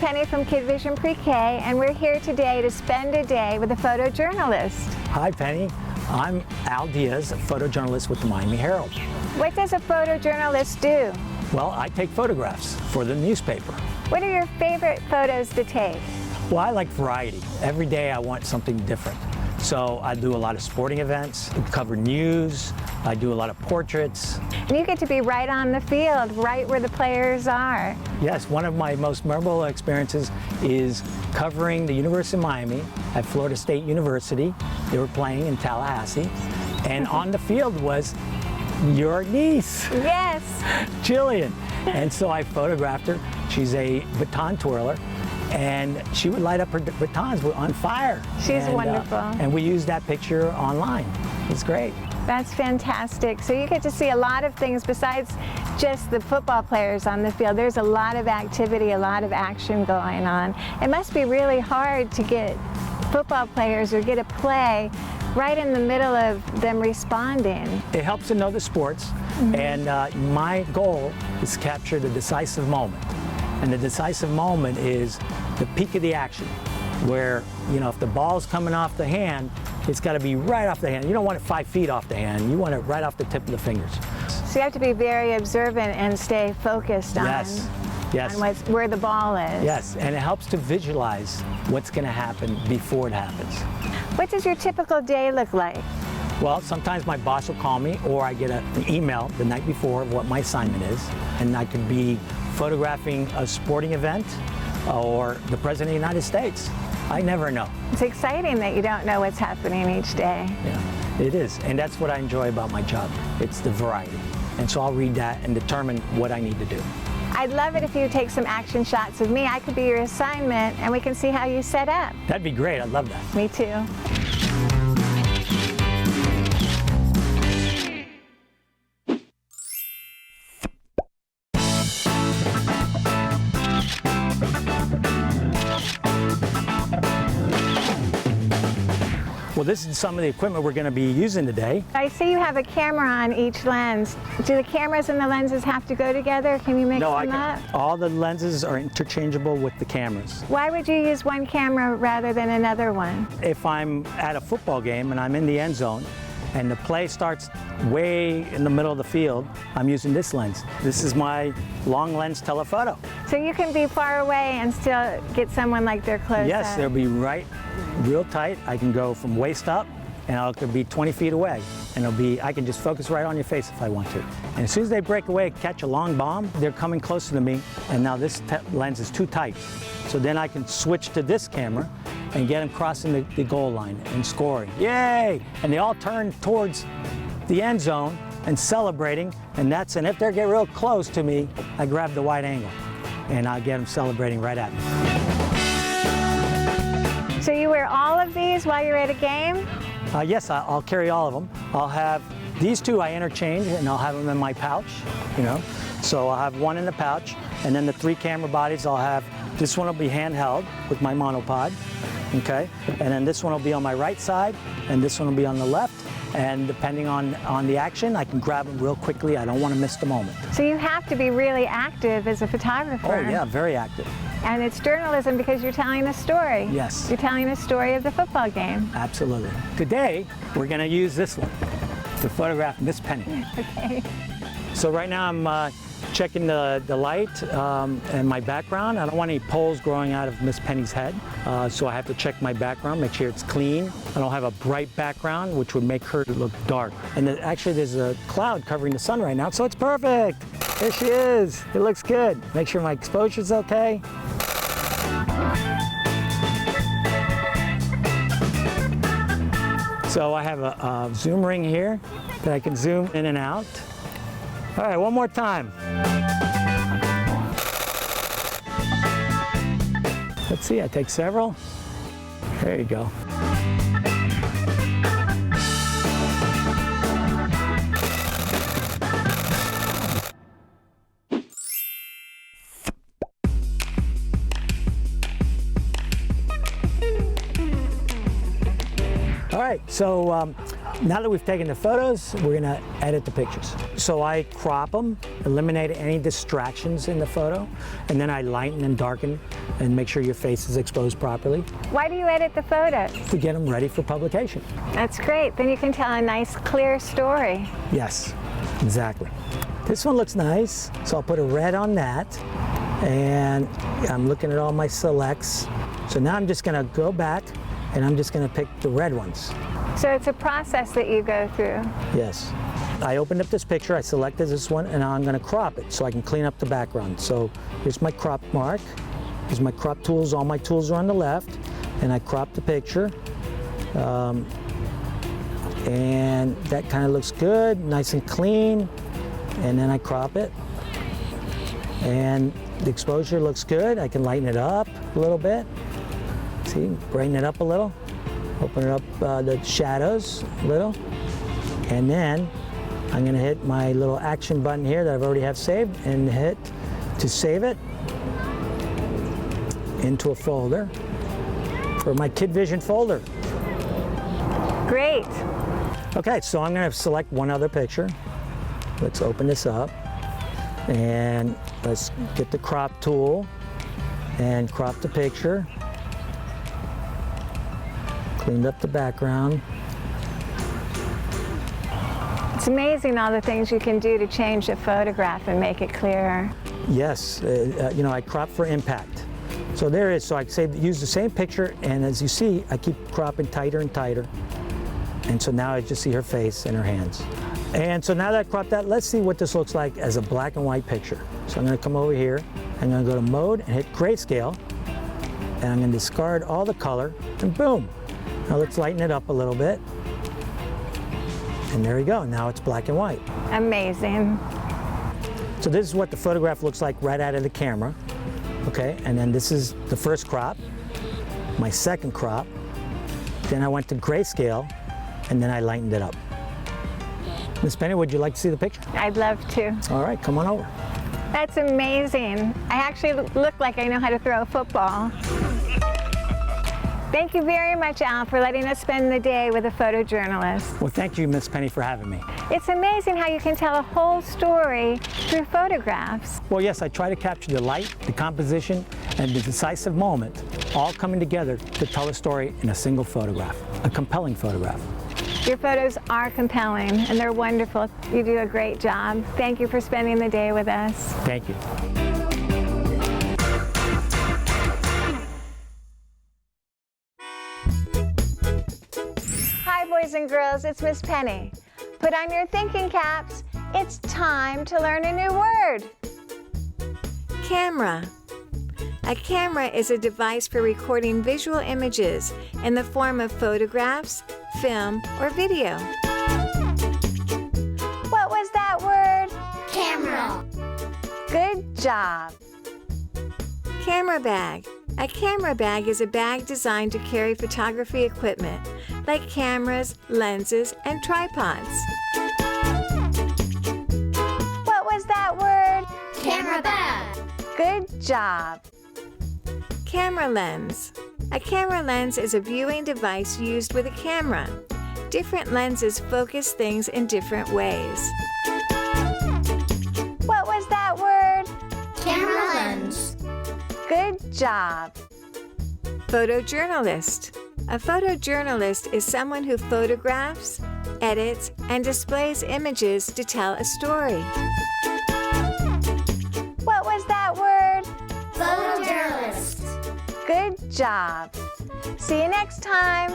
Penny from Kid Vision Pre-K, and we're here today to spend a day with a photojournalist. Hi Penny, I'm Al Diaz, a photojournalist with the Miami Herald. What does a photojournalist do? Well, I take photographs for the newspaper. What are your favorite photos to take? Well, I like variety. Every day I want something different. So I do a lot of sporting events, cover news, I do a lot of portraits. And you get to be right on the field, right where the players are. Yes, one of my most memorable experiences is covering the University of Miami at Florida State University. They were playing in Tallahassee, and on the field was your niece. Yes. Jillian. And so I photographed her. She's a baton twirler, and she would light up her batons on fire. She's wonderful. And we used that picture online. It's great. That's fantastic. So you get to see a lot of things besides just the football players on the field. There's a lot of activity, a lot of action going on. It must be really hard to get football players or get a play right in the middle of them responding. It helps to know the sports, and my goal is to capture the decisive moment. And the decisive moment is the peak of the action, where, you know, if the ball's coming off the hand, it's got to be right off the hand. You don't want it 5 feet off the hand. You want it right off the tip of the fingers. So you have to be very observant and stay focused on, Yes. on where the ball is. Yes, and it helps to visualize what's going to happen before it happens. What does your typical day look like? Well, sometimes my boss will call me, or I get an email the night before of what my assignment is, and I could be photographing a sporting event or the President of the United States. I never know. It's exciting that you don't know what's happening each day. Yeah, it is, and that's what I enjoy about my job. It's the variety. And so I'll read that and determine what I need to do. I'd love it if you take some action shots of me. I could be your assignment, and we can see how you set up. That'd be great. I'd love that. Me too. Well, this is some of the equipment we're going to be using today. I see you have a camera on each lens. Do the cameras and the lenses have to go together? Can you mix them up? All the lenses are interchangeable with the cameras. Why would you use one camera rather than another one? If I'm at a football game and I'm in the end zone and the play starts way in the middle of the field, I'm using this lens. This is my long lens telephoto. So you can be far away and still get someone like they're close Yes, up. they'll be right, real tight. I can go from waist up, and I could be 20 feet away, and I can just focus right on your face if I want to. And as soon as they break away, catch a long bomb, they're coming closer to me, and now this lens is too tight. So then I can switch to this camera and get them crossing the goal line and scoring. Yay! And they all turn towards the end zone and celebrating, and if they get real close to me, I grab the wide angle, and I get them celebrating right at me. So you wear all of these while you're at a game? Yes, I'll carry all of them. I'll have these two I interchange, and I'll have them in my pouch, you know. So I'll have one in the pouch, and then the 3 camera bodies I'll have. This one will be handheld with my monopod, okay? And then this one will be on my right side, and this one will be on the left. And depending on the action, I can grab them real quickly. I don't want to miss the moment. So you have to be really active as a photographer. Oh yeah, very active. And it's journalism because you're telling a story. Yes. You're telling a story of the football game. Absolutely. Today, we're going to use this one to photograph Miss Penny. Okay. So right now I'm checking the light and my background. I don't want any poles growing out of Miss Penny's head, so I have to check my background, make sure it's clean. I don't have a bright background, which would make her look dark. And actually there's a cloud covering the sun right now, so it's perfect. There she is. It looks good. Make sure my exposure's okay. So I have a zoom ring here that I can zoom in and out. All right, one more time. Let's see, I take several. There you go. All right, so now that we've taken the photos, we're gonna edit the pictures. So I crop them, eliminate any distractions in the photo, and then I lighten and darken and make sure your face is exposed properly Why do you edit the photos? to get them ready for publication. That's great. Then you can tell a nice, clear story. Yes, exactly. This one looks nice, so I'll put a red on that. And I'm looking at all my selects. So now I'm just gonna go back and I'm just gonna pick the red ones. So it's a process that you go through. Yes. I opened up this picture, I selected this one, and now I'm gonna crop it so I can clean up the background. So here's my crop mark. Here's my crop tools. All my tools are on the left. And I crop the picture. And that kind of looks good, nice and clean. And then I crop it. And the exposure looks good. I can lighten it up a little bit. See, brighten it up a little. Open it up the shadows a little. And then I'm gonna hit my little action button here that I've already have saved and hit to save it into a folder for my Kid Vision folder. Great. Okay, so I'm gonna select one other picture. Let's open this up and let's get the crop tool and crop the picture. Cleaned up the background. It's amazing all the things you can do to change a photograph and make it clearer. Yes, you know, I crop for impact. So there it is. So I use the same picture, and as you see, I keep cropping tighter and tighter. And so now I just see her face and her hands. And so now that I cropped that, let's see what this looks like as a black and white picture. So I'm gonna come over here, I'm gonna go to mode and hit grayscale, and I'm gonna discard all the color, and boom. Now let's lighten it up a little bit. And there we go, now it's black and white. Amazing. So this is what the photograph looks like right out of the camera. Okay, and then this is the first crop, my second crop. Then I went to grayscale, and then I lightened it up. Miss Penny, would you like to see the picture? I'd love to. All right, come on over. That's amazing. I actually look like I know how to throw a football. Thank you very much, Al, for letting us spend the day with a photojournalist. Well, thank you, Miss Penny, for having me. It's amazing how you can tell a whole story through photographs. Well, yes, I try to capture the light, the composition, and the decisive moment, all coming together to tell a story in a single photograph, a compelling photograph. Your photos are compelling, and they're wonderful. You do a great job. Thank you for spending the day with us. Thank you. Hi, boys and girls, it's Miss Penny. Put on your thinking caps. It's time to learn a new word. Camera. A camera is a device for recording visual images in the form of photographs, film, or video. What was that word? Camera. Good job. Camera bag. A camera bag is a bag designed to carry photography equipment, like cameras, lenses, and tripods. What was that word? Camera bag. Good job. Camera lens. A camera lens is a viewing device used with a camera. Different lenses focus things in different ways. What was that word? Camera lens. Good job. Photojournalist. A photojournalist is someone who photographs, edits, and displays images to tell a story. What was that word? Photojournalist. Good job. See you next time.